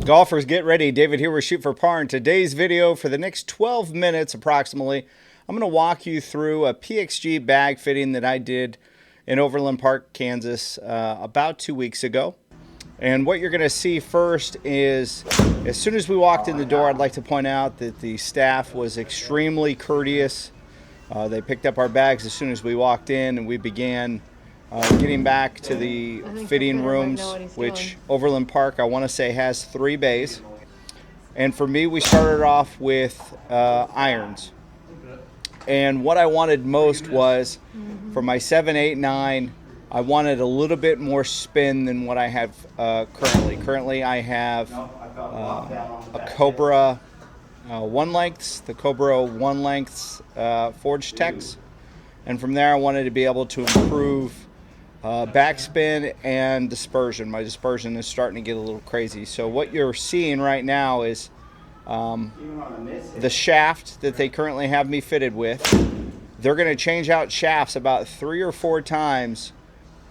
Golfers, get ready. David here with Shoot for Par. In today's video, for the next 12 minutes approximately, I'm going to walk you through a PXG bag fitting that I did in Overland Park, Kansas about 2 weeks ago. And what you're going to see first is, as soon as we walked in the door, I'd like to point out that the staff was extremely courteous. They picked up our bags as soon as we walked in, and we began getting back to the fitting rooms, which Overland Park, I want to say, has 3 bays. And for me, we started off with irons. And what I wanted most was, for my 7, 8, 9, I wanted a little bit more spin than what I have currently. Currently, I have a Cobra 1-lengths, the Cobra 1-lengths Forge Techs. And from there, I wanted to be able to improve backspin and dispersion. My dispersion is starting to get a little crazy. So what you're seeing right now is the shaft that they currently have me fitted with. They're going to change out shafts about 3 or 4 times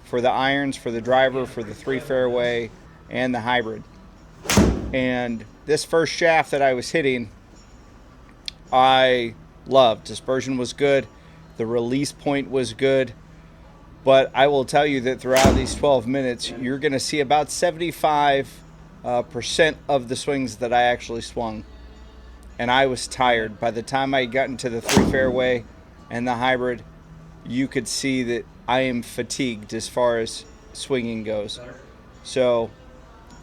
for the irons, for the driver, for the 3 fairway, and the hybrid. And this first shaft that I was hitting, I loved. Dispersion was good. The release point was good. But I will tell you that throughout these 12 minutes, you're going to see about 75% of the swings that I actually swung. And I was tired. By the time I got into the 3 fairway and the hybrid, you could see that I am fatigued as far as swinging goes. So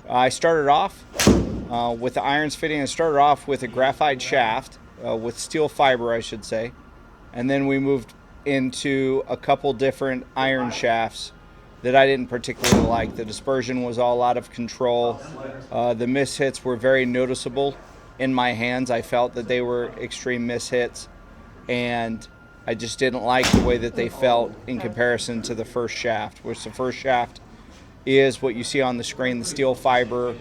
I started off with the irons fitting. I started off with a graphite shaft, with steel fiber, I should say. And then we moved into a couple different iron shafts that I didn't particularly like. The dispersion was all out of control. The miss hits were very noticeable in my hands. I felt that they were extreme miss hits, and I just didn't like the way that they felt in comparison to the first shaft, which the first shaft is what you see on the screen, the steel fiber,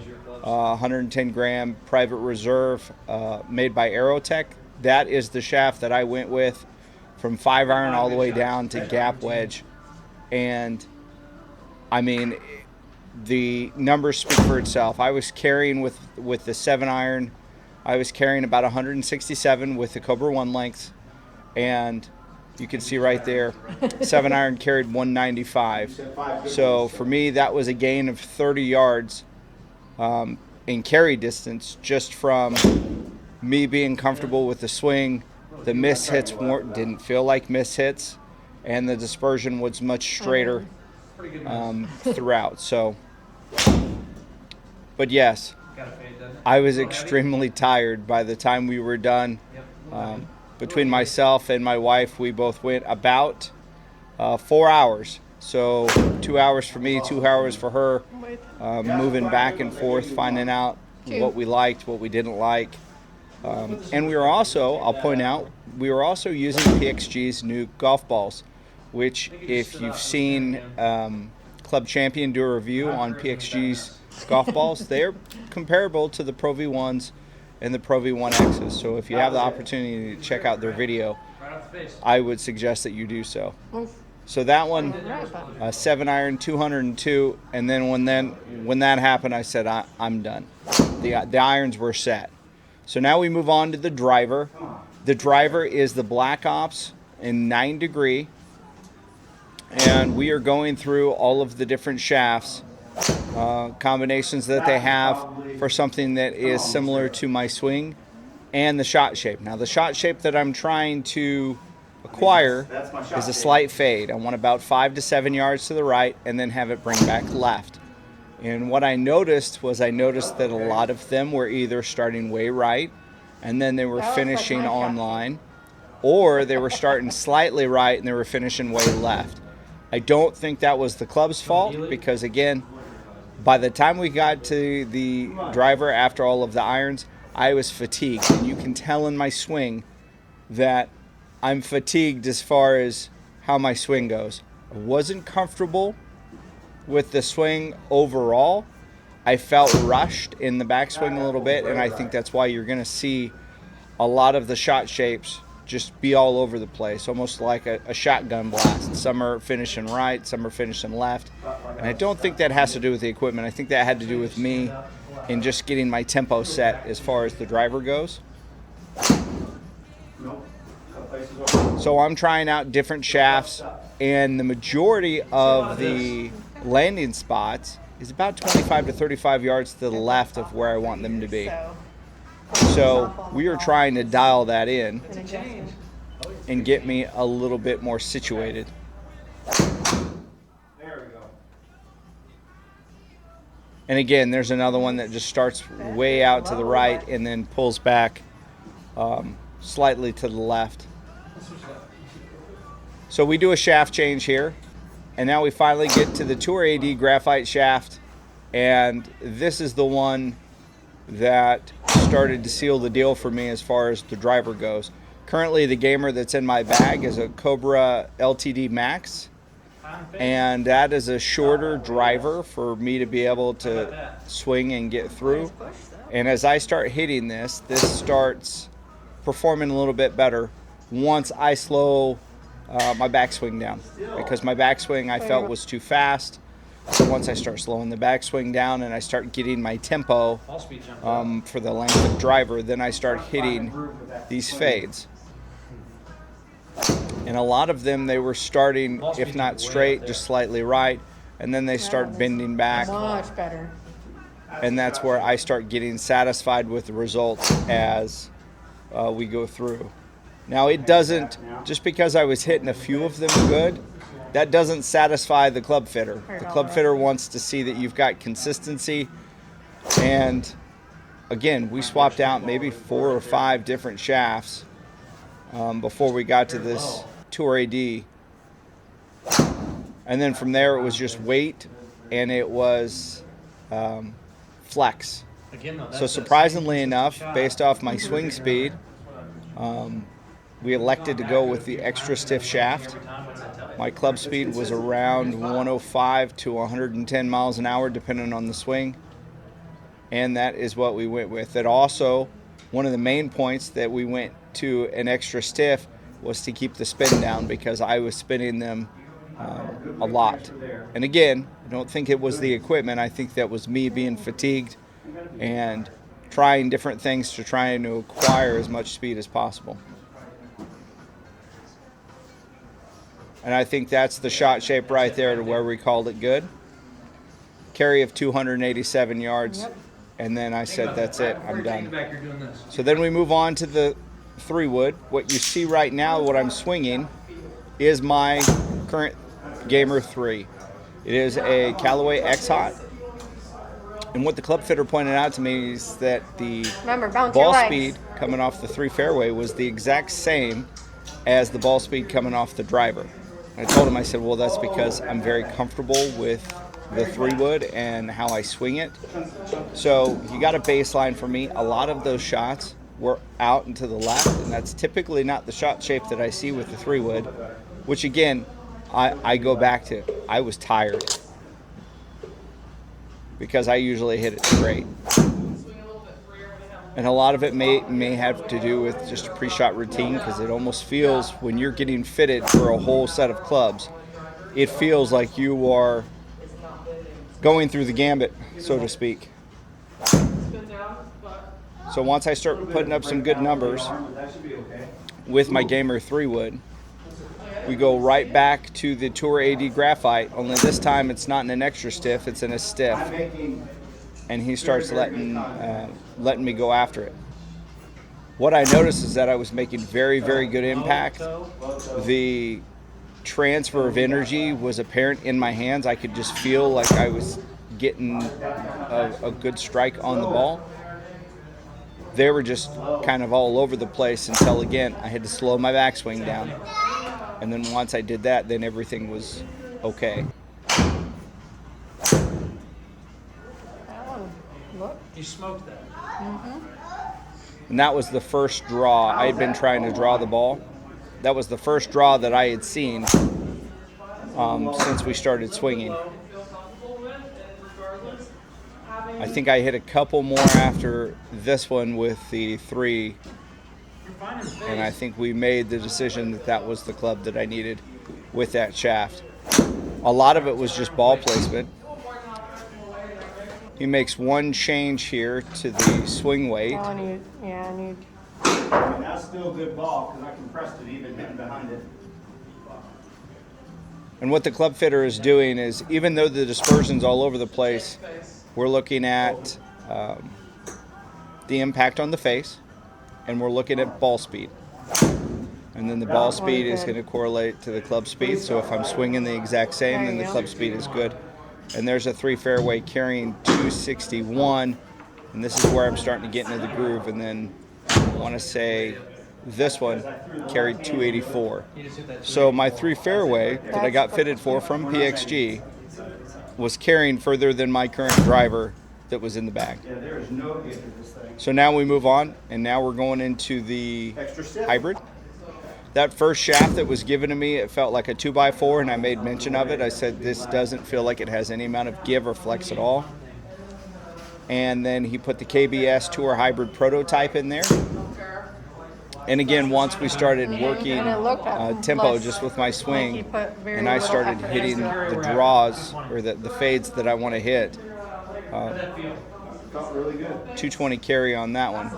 110 gram private reserve, made by Aerotech. That is the shaft that I went with from 5-iron all the way down to gap wedge. And I mean, the numbers speak for itself. I was carrying with the 7-iron, I was carrying about 167 with the Cobra 1-lengths, and you can see right there, 7-iron carried 195. So for me, that was a gain of 30 yards in carry distance, just from me being comfortable with the swing. The miss hits didn't feel like miss hits, and the dispersion was much straighter throughout. So, but yes, I was extremely tired by the time we were done. Between myself and my wife, we both went about 4 hours. So 2 hours for me, 2 hours for her, moving back and forth, finding out what we liked, what we didn't like. And we were also, I'll point out, we were also using PXG's new golf balls, which, if you've seen Club Champion do a review on PXG's golf balls, they're comparable to the Pro V1s and the Pro V1Xs. So if you have the opportunity to check out their video, I would suggest that you do so. So that one, 7-iron, 202, and then when that happened, I said, I'm done. The irons were set. So now we move on to the driver. The driver is the Black Ops in 9 degree, and we are going through all of the different shafts, combinations that they have for something that is similar to my swing, and the shot shape. Now the shot shape that I'm trying to acquire is a slight fade. I want about 5 to 7 yards to the right and then have it bring back left. And what I noticed was that a lot of them were either starting way right and then they were finishing on line, or they were starting slightly right and they were finishing way left. I don't think that was the club's fault, because again, by the time we got to the driver after all of the irons, I was fatigued. And you can tell in my swing that I'm fatigued as far as how my swing goes. I wasn't comfortable with the swing overall. I felt rushed in the backswing a little bit, and I think that's why you're going to see a lot of the shot shapes just be all over the place, almost like a shotgun blast. Some are finishing right, some are finishing left. And I don't think that has to do with the equipment. I think that had to do with me and just getting my tempo set as far as the driver goes. So I'm trying out different shafts, and the majority of the landing spots is about 25 to 35 yards to the left of where I want them to be. So we are trying to dial that in and get me a little bit more situated. And again, there's another one that just starts way out to the right and then pulls back slightly to the left. So we do a shaft change here, and now we finally get to the Tour AD graphite shaft, and this is the one that started to seal the deal for me as far as the driver goes. Currently, the gamer that's in my bag is a Cobra LTD Max, and that is a shorter driver for me to be able to swing and get through. And as I start hitting this starts performing a little bit better once I slow my backswing down, because my backswing I felt was too fast. So once I start slowing the backswing down and I start getting my tempo for the length of driver, then I start hitting these fades. And a lot of them, they were starting, if not straight, just slightly right, and then they start bending back. Much better. And that's where I start getting satisfied with the results as we go through. Now, it doesn't, just because I was hitting a few of them good, that doesn't satisfy the club fitter. The club fitter wants to see that you've got consistency. And again, we swapped out maybe 4 or 5 different shafts before we got to this Tour AD. And then from there, it was just weight and it was flex. So surprisingly enough, based off my swing speed, we elected to go with the extra stiff shaft. My club speed was around 105 to 110 miles an hour, depending on the swing. And that is what we went with. That also, one of the main points that we went to an extra stiff was to keep the spin down, because I was spinning them a lot. And again, I don't think it was the equipment. I think that was me being fatigued and trying different things to try and acquire as much speed as possible. And I think that's the shot shape right there to where we called it good. Carry of 287 yards. Yep. And then I said, that's it, I'm done. So then we move on to the 3-wood. What you see right now, what I'm swinging, is my current Gamer 3. It is a Callaway X-Hot. And what the club fitter pointed out to me is that the ball speed coming off the 3 fairway was the exact same as the ball speed coming off the driver. I told him, I said, well, that's because I'm very comfortable with the 3-wood and how I swing it. So you got a baseline for me. A lot of those shots were out and to the left, and that's typically not the shot shape that I see with the 3-wood, which again, I go back to, I was tired because I usually hit it straight. And a lot of it may have to do with just a pre-shot routine, because it almost feels, when you're getting fitted for a whole set of clubs, it feels like you are going through the gambit, so to speak. So once I start putting up some good numbers with my Gamer 3-wood, we go right back to the Tour AD graphite, only this time it's not in an extra stiff, it's in a stiff. And he starts letting me go after it. What I noticed is that I was making very, very good impact. The transfer of energy was apparent in my hands. I could just feel like I was getting a good strike on the ball. They were just kind of all over the place until, again, I had to slow my backswing down. And then once I did that, then everything was okay. Look. You smoked that. Mm-hmm. And that was the first draw. I had been trying to draw the ball. That was the first draw that I had seen since we started swinging. I think I hit a couple more after this one with the 3, and I think we made the decision that that was the club that I needed with that shaft. A lot of it was just ball placement. He makes one change here to the swing weight. Oh, and you. That's still a good ball because I compressed it even hitting behind it. And what the club fitter is doing is, even though the dispersion's all over the place, we're looking at the impact on the face, and we're looking at ball speed. And then the ball speed is going to correlate to the club speed. So if I'm swinging the exact same, then the club speed is good. And there's a 3 fairway carrying 261. And this is where I'm starting to get into the groove. And then I want to say this one carried 284. So my 3 fairway that I got fitted for from PXG was carrying further than my current driver that was in the bag. So now we move on, and now we're going into the hybrid. That first shaft that was given to me, it felt like a 2x4, and I made mention of it. I said, this doesn't feel like it has any amount of give or flex at all. And then he put the KBS Tour Hybrid prototype in there. And again, once we started working tempo just with my swing, and I started hitting the draws, or the fades that I want to hit, 220 carry on that one.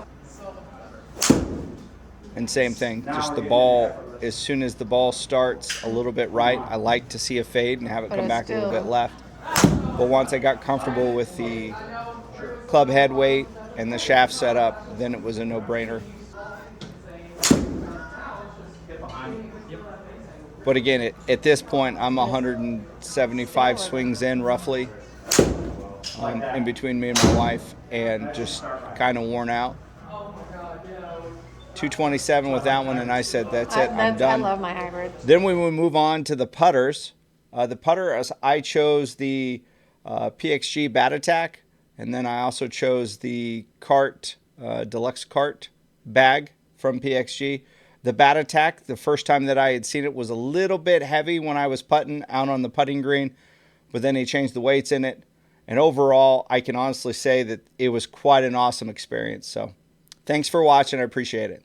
And same thing, just the ball, as soon as the ball starts a little bit right, I like to see a fade and have it come back a little bit left. But once I got comfortable with the club head weight and the shaft setup, then it was a no-brainer. But again, at this point, I'm 175 swings in roughly, in between me and my wife, and just kind of worn out. 227 with that one, and I said, that's it, I'm done. I love my hybrid. Then we will move on to the putters. The putter, I chose the PXG Bat Attack, and then I also chose the Cart, Deluxe Cart bag from PXG. The Bat Attack, the first time that I had seen it, was a little bit heavy when I was putting out on the putting green, but then he changed the weights in it. And overall, I can honestly say that it was quite an awesome experience. So thanks for watching. I appreciate it.